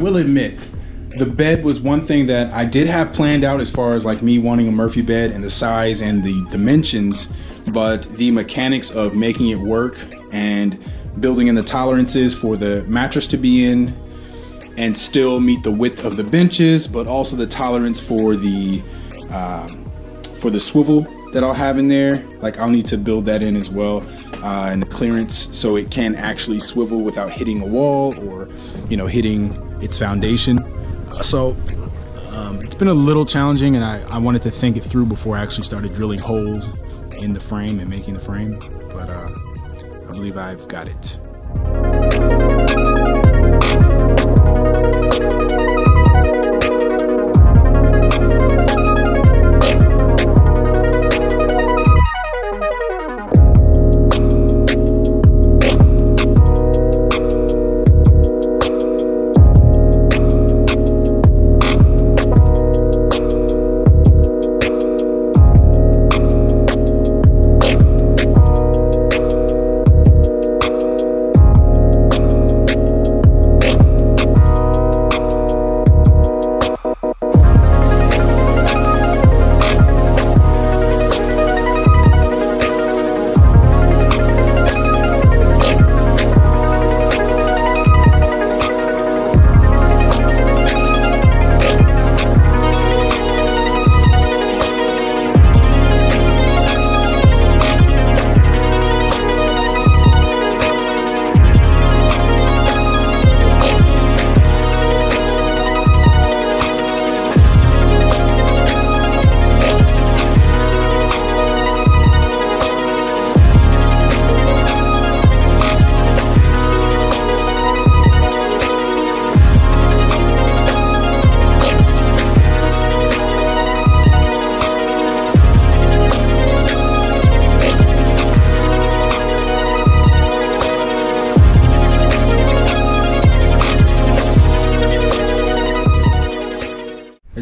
will admit, the bed was one thing that I did have planned out as far as like me wanting a Murphy bed and the size and the dimensions, but the mechanics of making it work and building in the tolerances for the mattress to be in and still meet the width of the benches, but also the tolerance for the swivel that I'll have in there. Like I'll need to build that in as well, and the clearance so it can actually swivel without hitting a wall or, you know, hitting its foundation. So it's been a little challenging, and I wanted to think it through before I actually started drilling holes in the frame and making the frame, but I believe I've got it.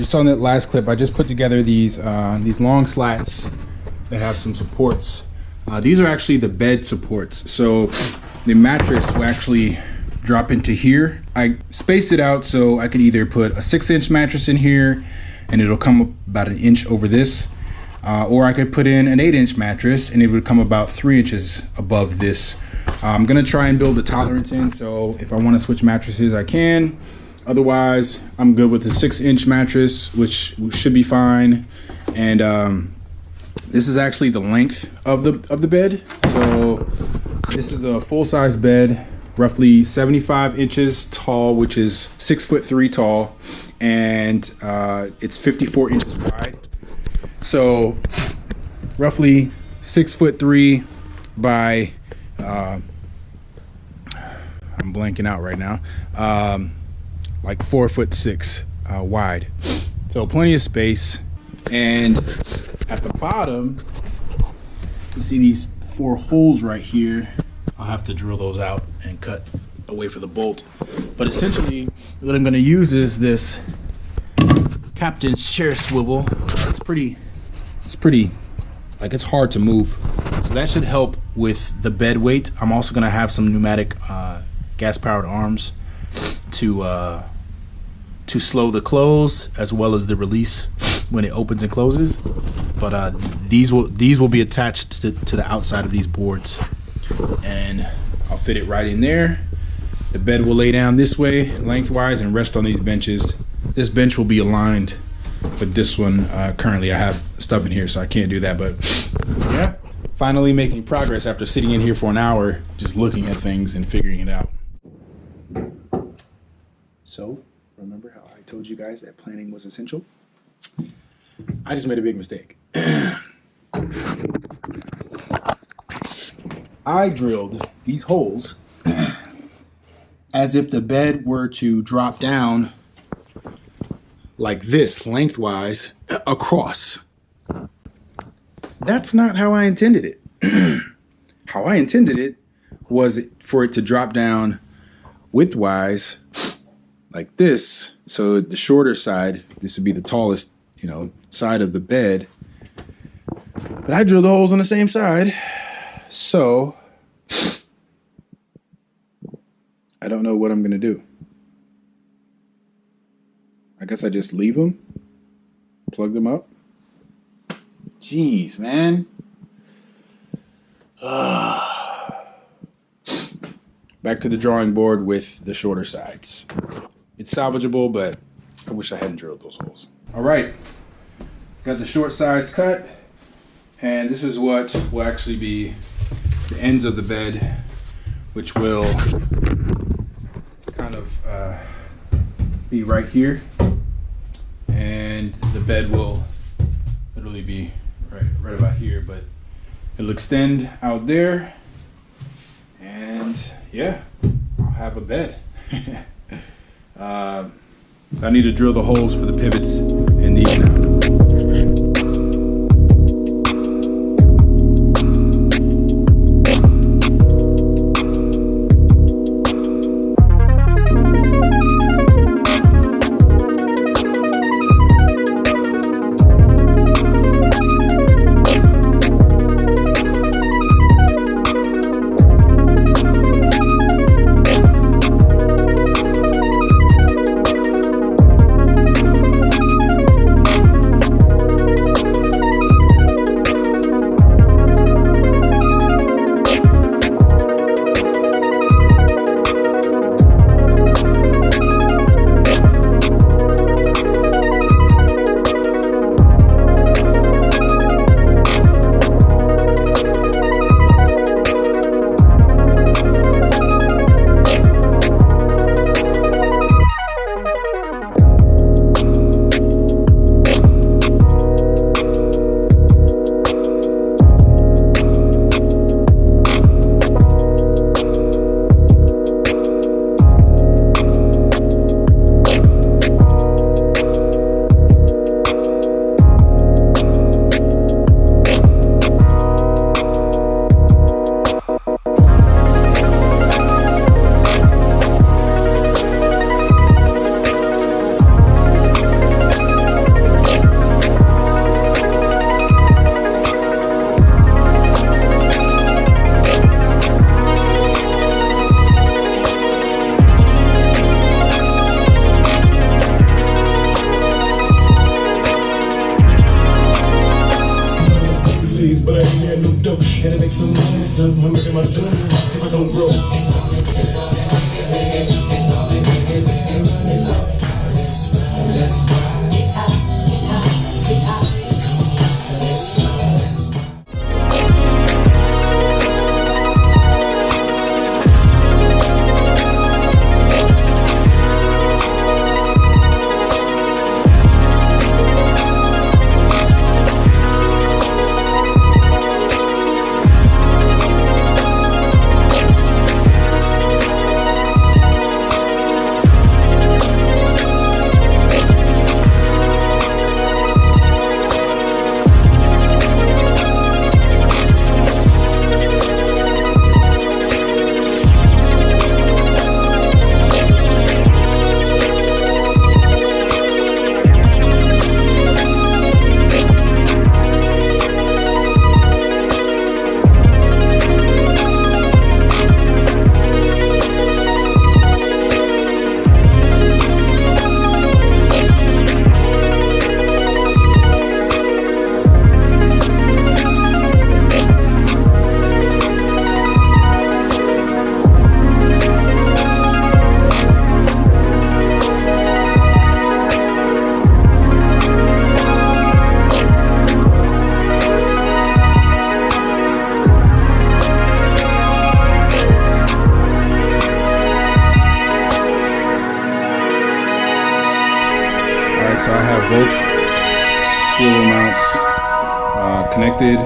Saw in that last clip, I just put together these long slats that have some supports. These are actually the bed supports, so the mattress will actually drop into here. I spaced it out so I could either put a 6-inch mattress in here and it'll come up about 1 inch over this, or I could put in an 8-inch mattress and it would come about 3 inches above this. I'm gonna try and build a tolerance in, so if I want to switch mattresses I can. Otherwise, I'm good with the 6-inch mattress, which should be fine. And this is actually the length of the bed. So this is a full-size bed, roughly 75 inches tall, which is 6'3" tall, and it's 54 inches wide. So roughly 6'3" by I'm blanking out right now. Like 4'6" wide, so plenty of space. And at the bottom, you see these 4 holes right here. I'll have to drill those out and cut away for the bolt. But essentially, what I'm going to use is this captain's chair swivel. It's pretty, like it's hard to move. So that should help with the bed weight. I'm also going to have some pneumatic gas-powered arms to slow the close as well as the release when it opens and closes. But these will be attached to the outside of these boards, and I'll fit it right in there. The bed will lay down this way lengthwise and rest on these benches. This bench will be aligned with this one. Currently I have stuff in here, so I can't do that, but yeah, finally making progress after sitting in here for an hour just looking at things and figuring it out. So remember how I told you guys that planning was essential? I just made a big mistake. I drilled these holes as if the bed were to drop down like this, lengthwise, across. That's not how I intended it. How I intended it was for it to drop down widthwise like this. So the shorter side, this would be the tallest, side of the bed. But I drilled the holes on the same side. So I don't know what I'm going to do. I guess I just leave them, plug them up. Jeez, man. Back to the drawing board with the shorter sides. It's salvageable, but I wish I hadn't drilled those holes. All right, got the short sides cut, and this is what will actually be the ends of the bed, which will kind of be right here, and the bed will literally be right about here, but it'll extend out there, and yeah, I'll have a bed. I need to drill the holes for the pivots in these now. So I have both swivel mounts connected,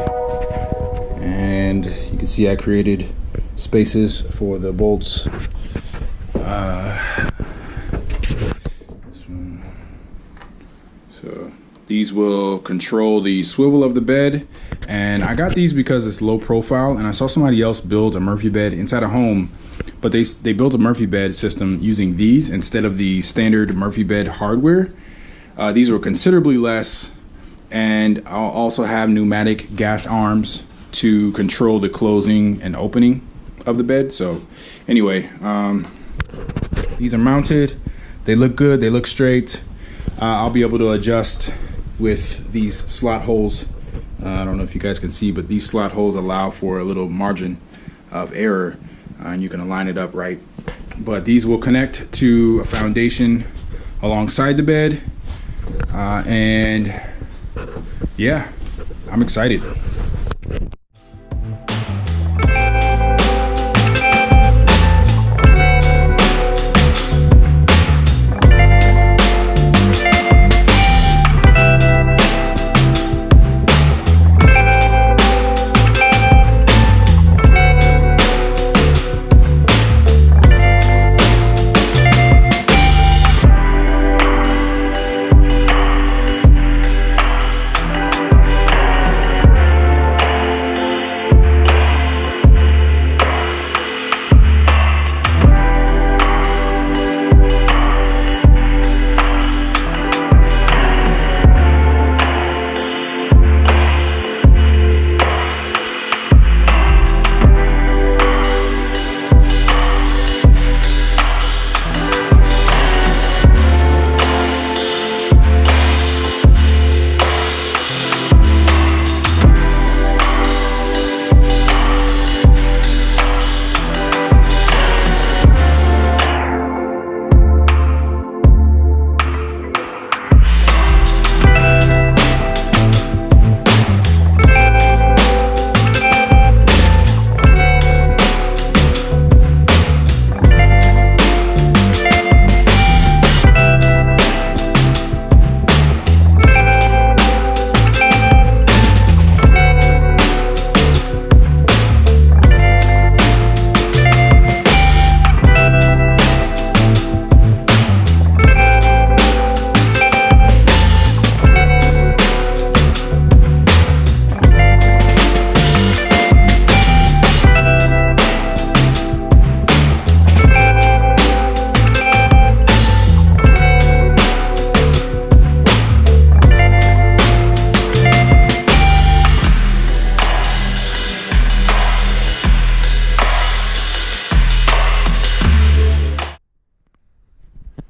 and you can see I created spaces for the bolts. This one. So these will control the swivel of the bed, and I got these because it's low profile, and I saw somebody else build a Murphy bed inside a home, but they built a Murphy bed system using these instead of the standard Murphy bed hardware. These were considerably less, and I'll also have pneumatic gas arms to control the closing and opening of the bed. So anyway, these are mounted. They look good, they look straight. I'll be able to adjust with these slot holes. I don't know if you guys can see, but these slot holes allow for a little margin of error, and you can align it up right. But these will connect to a foundation alongside the bed, and yeah, I'm excited.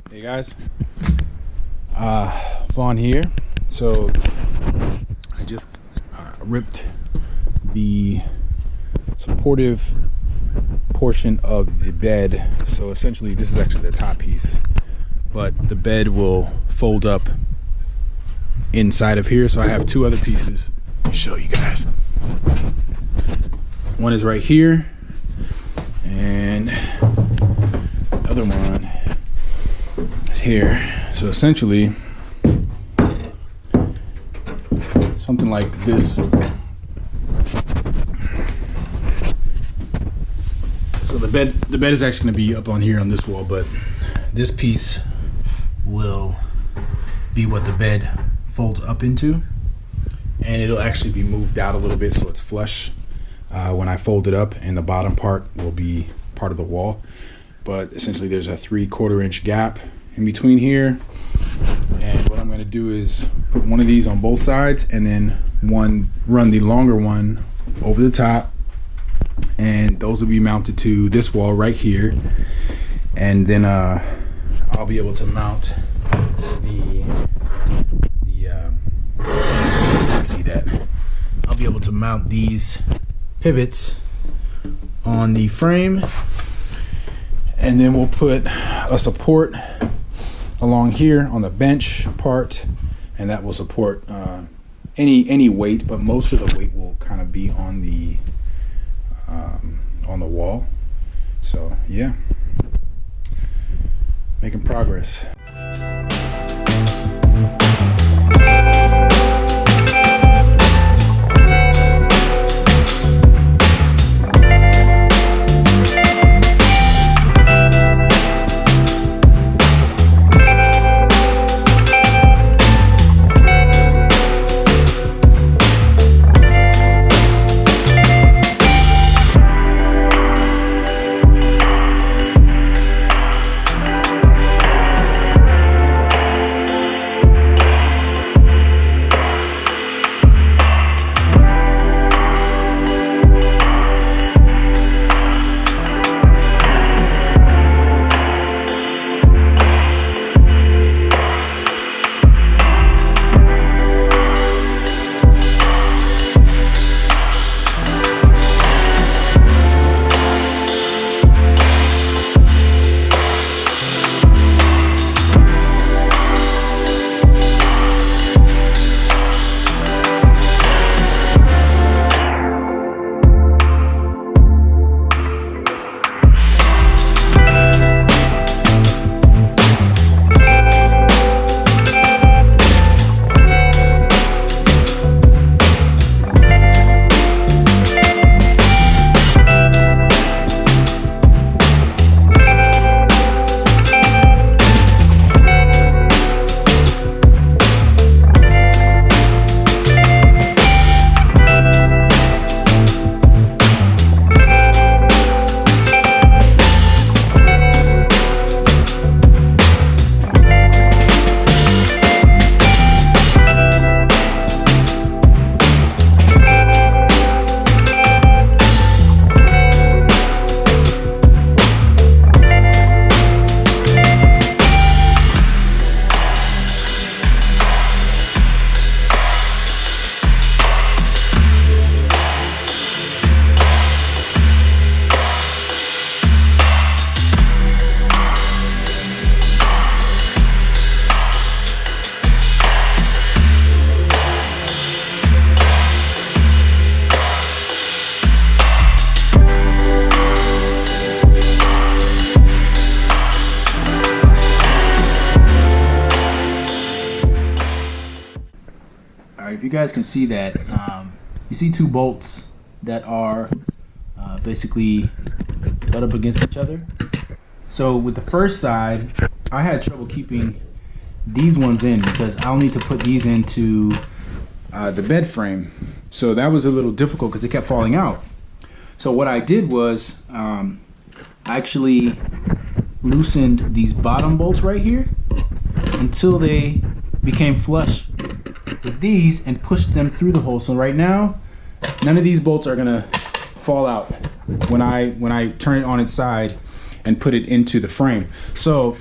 Hey guys, Vaughn here. So I just ripped the supportive portion of the bed. So essentially this is actually the top piece, but the bed will fold up inside of here. So I have two other pieces. Let me show you guys. One is right here, and the other one is here. So essentially something like this. So the bed is actually going to be up on here on this wall, but this piece will be what the bed folds up into, and it'll actually be moved out a little bit so it's flush when I fold it up, and the bottom part will be part of the wall. But essentially there's a 3/4 inch gap in between here, and what I'm going to do is put one of these on both sides and then run the longer one over the top, and those will be mounted to this wall right here. And then I'll be able to mount you guys can't see that. I'll be able to mount these pivots on the frame, and then we'll put a support along here on the bench part, and that will support any weight, but most of the weight will kind of be on the wall. So yeah, making progress. guys can see that, you see two bolts that are basically butt up against each other. So with the first side, I had trouble keeping these ones in because I'll need to put these into the bed frame. So that was a little difficult because they kept falling out. So what I did was I actually loosened these bottom bolts right here until they became flush with these and pushed them through the hole. So right now, none of these bolts are gonna fall out when I turn it on its side and put it into the frame. So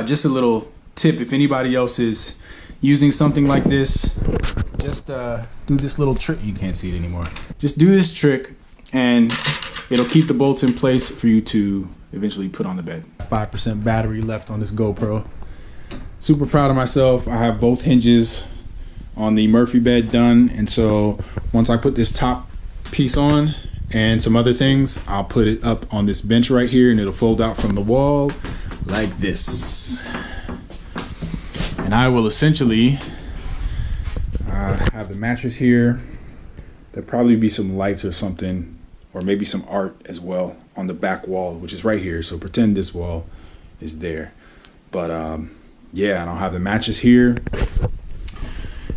just a little tip, if anybody else is using something like this, just do this little trick. You can't see it anymore. Just do this trick and it'll keep the bolts in place for you to eventually put on the bed. 5% battery left on this GoPro. Super proud of myself. I have both hinges on the Murphy bed done, and so once I put this top piece on and some other things, I'll put it up on this bench right here and it'll fold out from the wall like this. And I will essentially have the mattress here. There'll probably be some lights or something, or maybe some art as well on the back wall, which is right here. So pretend this wall is there. But yeah, and I'll have the mattress here.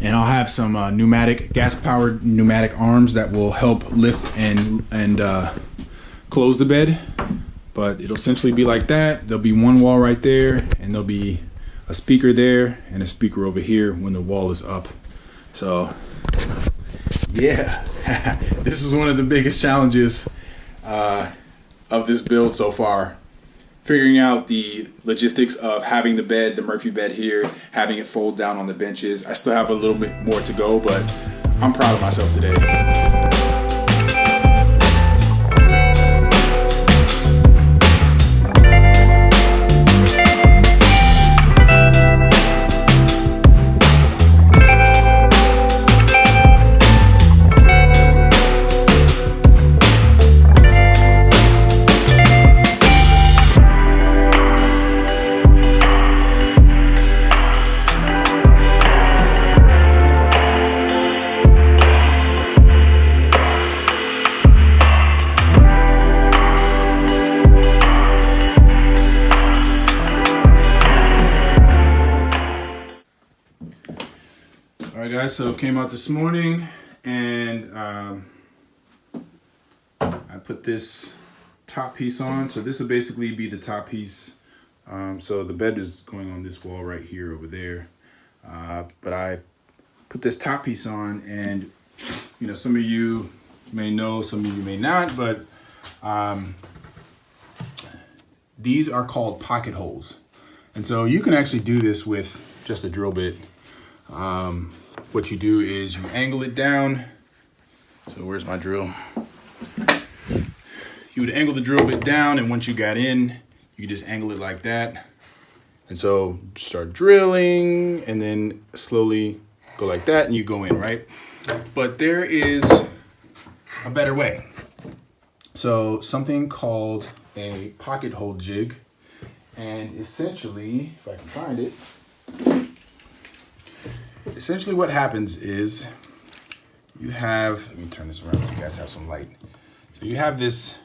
And I'll have some pneumatic, gas-powered pneumatic arms that will help lift and close the bed. But it'll essentially be like that. There'll be one wall right there, and there'll be a speaker there and a speaker over here when the wall is up. So yeah, this is one of the biggest challenges of this build so far. Figuring out the logistics of having the bed, the Murphy bed here, having it fold down on the benches. I still have a little bit more to go, but I'm proud of myself today. Alright guys, so came out this morning and I put this top piece on. So this will basically be the top piece. So the bed is going on this wall right here over there. But I put this top piece on, and you know, some of you may know, some of you may not, but these are called pocket holes. And so you can actually do this with just a drill bit. What you do is you angle it down. So where's my drill? You would angle the drill bit down, and once you got in, you just angle it like that. And so start drilling and then slowly go like that and you go in, right? But there is a better way. So something called a pocket hole jig. And essentially, if I can find it, essentially what happens is you have, let me turn this around so you guys have some light. So you have this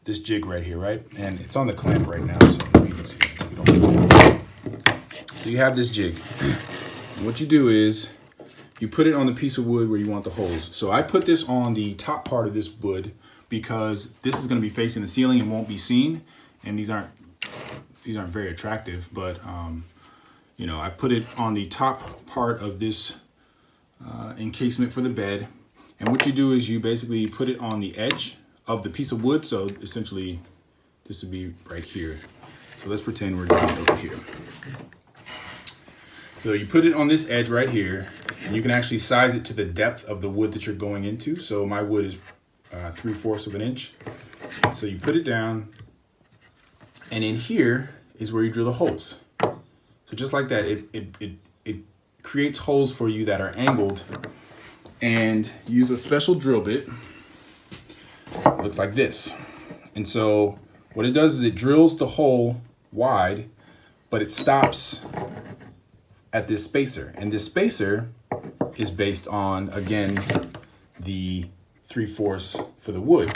this jig right here, right? And it's on the clamp right now, so you can see it. So you have this jig. And what you do is you put it on the piece of wood where you want the holes. So I put this on the top part of this wood because this is going to be facing the ceiling and won't be seen. And these aren't very attractive, but you know, I put it on the top part of this encasement for the bed. And what you do is you basically put it on the edge of the piece of wood. So essentially this would be right here. So let's pretend we're doing it over here. So you put it on this edge right here, and you can actually size it to the depth of the wood that you're going into. So my wood is 3/4 of an inch. So you put it down, and in here is where you drill the holes. So just like that, it creates holes for you that are angled, and use a special drill bit. It looks like this. And so what it does is it drills the hole wide, but it stops at this spacer. And this spacer is based on, again, the 3/4 for the wood.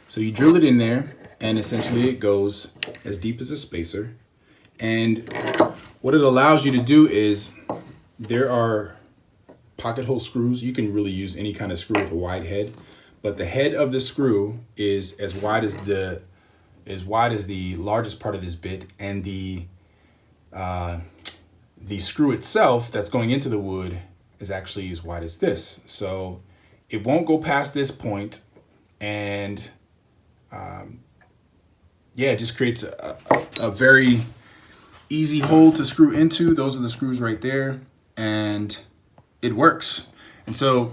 So you drill it in there, and essentially it goes as deep as a spacer. And what it allows you to do is, there are pocket hole screws. You can really use any kind of screw with a wide head, but the head of the screw is as wide as the largest part of this bit, and the screw itself that's going into the wood is actually as wide as this. So it won't go past this point, and yeah, it just creates a very easy hole to screw into. Those are the screws right there, and it works. And so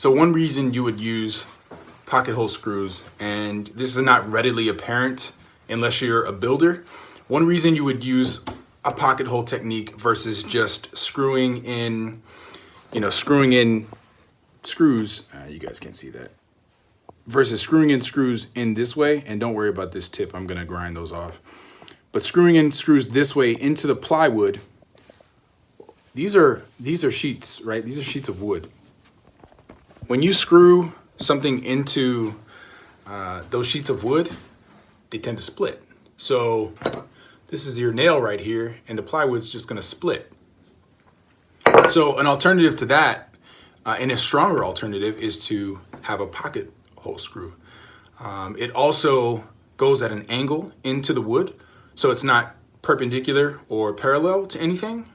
one reason you would use pocket hole screws, and this is not readily apparent unless you're a builder, one reason you would use a pocket hole technique versus just screwing in screws, you guys can't see that, versus screwing in screws in this way, and don't worry about this tip, I'm gonna grind those off, but screwing in screws this way into the plywood, these are sheets, right? These are sheets of wood. When you screw something into those sheets of wood, they tend to split. So this is your nail right here, and the plywood's just gonna split. So an alternative to that, and a stronger alternative, is to have a pocket hole screw. It also goes at an angle into the wood, so it's not perpendicular or parallel to anything.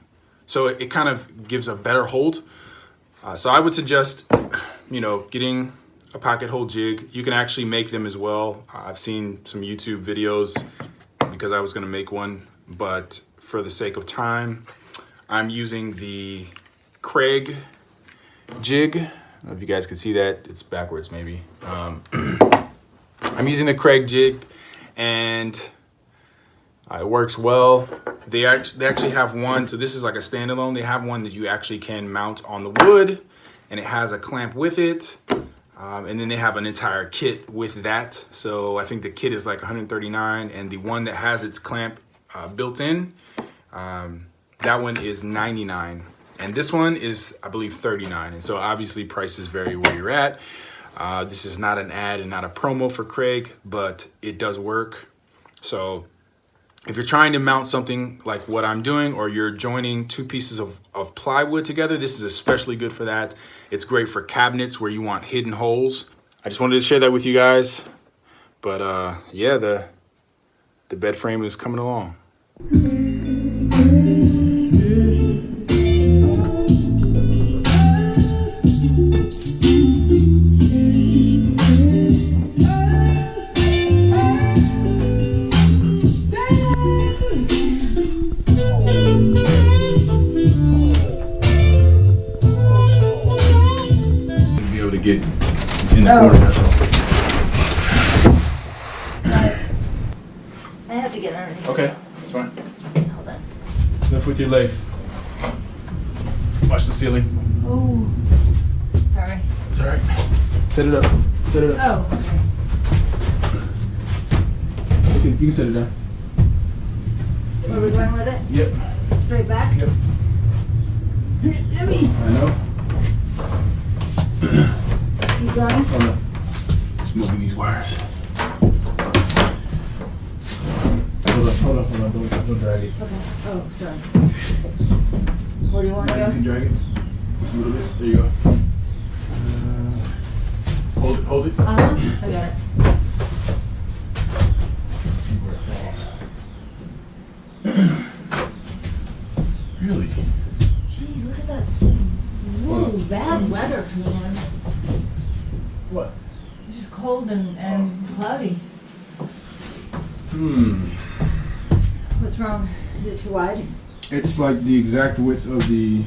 So it kind of gives a better hold. So I would suggest, getting a pocket hole jig. You can actually make them as well. I've seen some YouTube videos because I was gonna make one, but for the sake of time, I'm using the Craig jig. I don't know if you guys can see that. It's backwards maybe. I'm using the Craig jig, and it works well. They actually have one, so this is like a standalone. They have one that you actually can mount on the wood, and it has a clamp with it. And then they have an entire kit with that. So I think the kit is like $139, and the one that has its clamp built in, that one is $99. And this one is, I believe, $39. And so obviously prices vary where you're at. This is not an ad and not a promo for Craig, but it does work. So if you're trying to mount something like what I'm doing, or you're joining two pieces of plywood together, this is especially good for that. It's great for cabinets where you want hidden holes. I just wanted to share that with you guys. But yeah, the bed frame is coming along. Get in the corner, that's all. I have to get underneath. Okay, that's fine. Hold on. Lift with your legs. Watch the ceiling. Oh, sorry. It's all right. Set it up. Set it up. Oh, okay. You can set it down. Where are we going with it? Yep. Straight back? Yep. It's heavy. I know. Keep going. Oh no. Just moving these wires. Hold on. Don't drag it. Okay. Oh, sorry. Where do you want to You go? can drag it. Just a little bit. There you go. Hold it. I got it. Let's see where it falls. Really? Jeez, look at that. Ooh, bad weather coming in. What? It's just cold and cloudy. What's wrong? Is it too wide? It's like the exact width of the,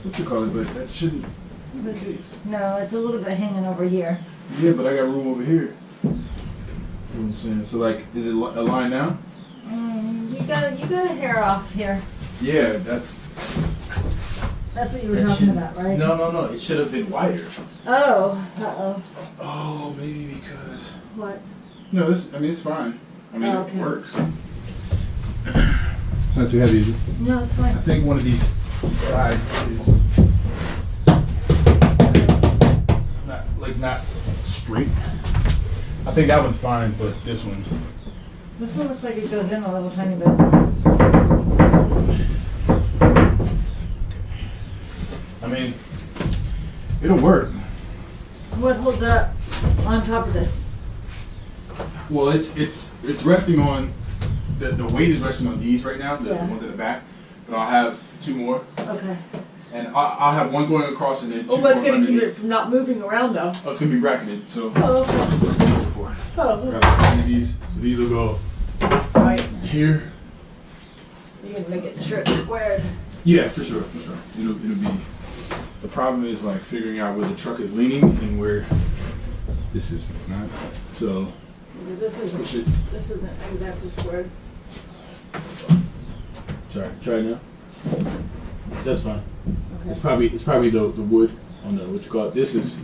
what you call it, but that shouldn't be the case. No, it's a little bit hanging over here. Yeah, but I got room over here. You know what I'm saying? So like, is it a line now? You got a hair off here. Yeah, that's what you were talking about, right? No. It should have been wider. Oh, uh-oh. Oh, maybe because. What? No, it's fine. I mean, Okay. it works. It's not too heavy, is it? No, it's fine. I think one of these sides is not straight. I think that one's fine, but this one. This one looks like it goes in a little tiny bit. I mean, it'll work. What holds up on top of this? Well, it's resting on the weight is resting on these right now, the ones in the back. But I'll have 2 more, Okay. and I'll have one going across and then 2 Oh, more but it's gonna keep underneath. it from not moving around though. Oh, it's gonna be bracketed, so. Oh, okay. That's what these are for. Oh, Grab one of these, so these will go right. here. You're gonna make it straight squared. Yeah, for sure. It'll be. The problem is like figuring out where the truck is leaning and where this is not. So This push it. isn't exactly squared. Try it now. That's fine. Okay. It's probably the wood on the what you call it. This is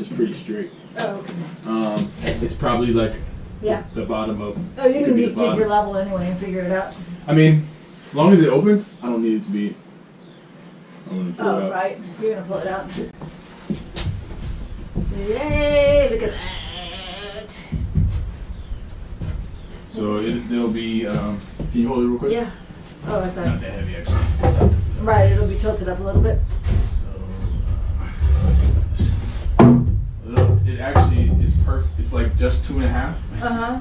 pretty straight. Oh, okay. It's probably like Yeah. the bottom of. Oh, you're could gonna be need the to take bottom. your level anyway and figure it out. I mean, as long as it opens, I don't need it to be. I'm gonna pull it Oh, out. right. You're gonna pull it out. Yay! Look at that. So it'll be. Can you hold it real quick? Yeah. Oh, I It's not thought. that heavy actually. Right, it'll be tilted up a little bit. So it actually is perfect. It's like just 2.5. Uh huh.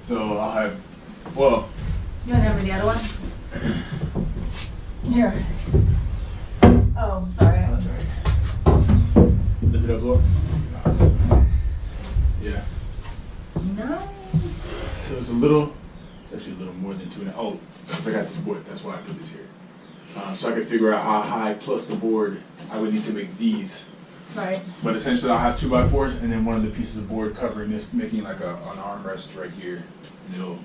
So I'll have. Well, You don't have any other one? Here. Oh, sorry. that's alright. Lift it up, Laura. Yeah. Nice. So it's a little. It's actually a little more than 2.5. Oh, because I got this board. That's why I put this here. So I can figure out how high plus the board I would need to make these. Right. But essentially I'll have 2x4s and then one of the pieces of board covering this, making like an armrest right here. And it'll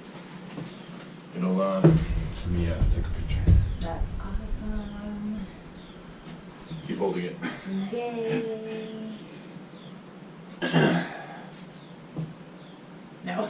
let me take a picture. That's awesome. Keep holding it. Yay. No.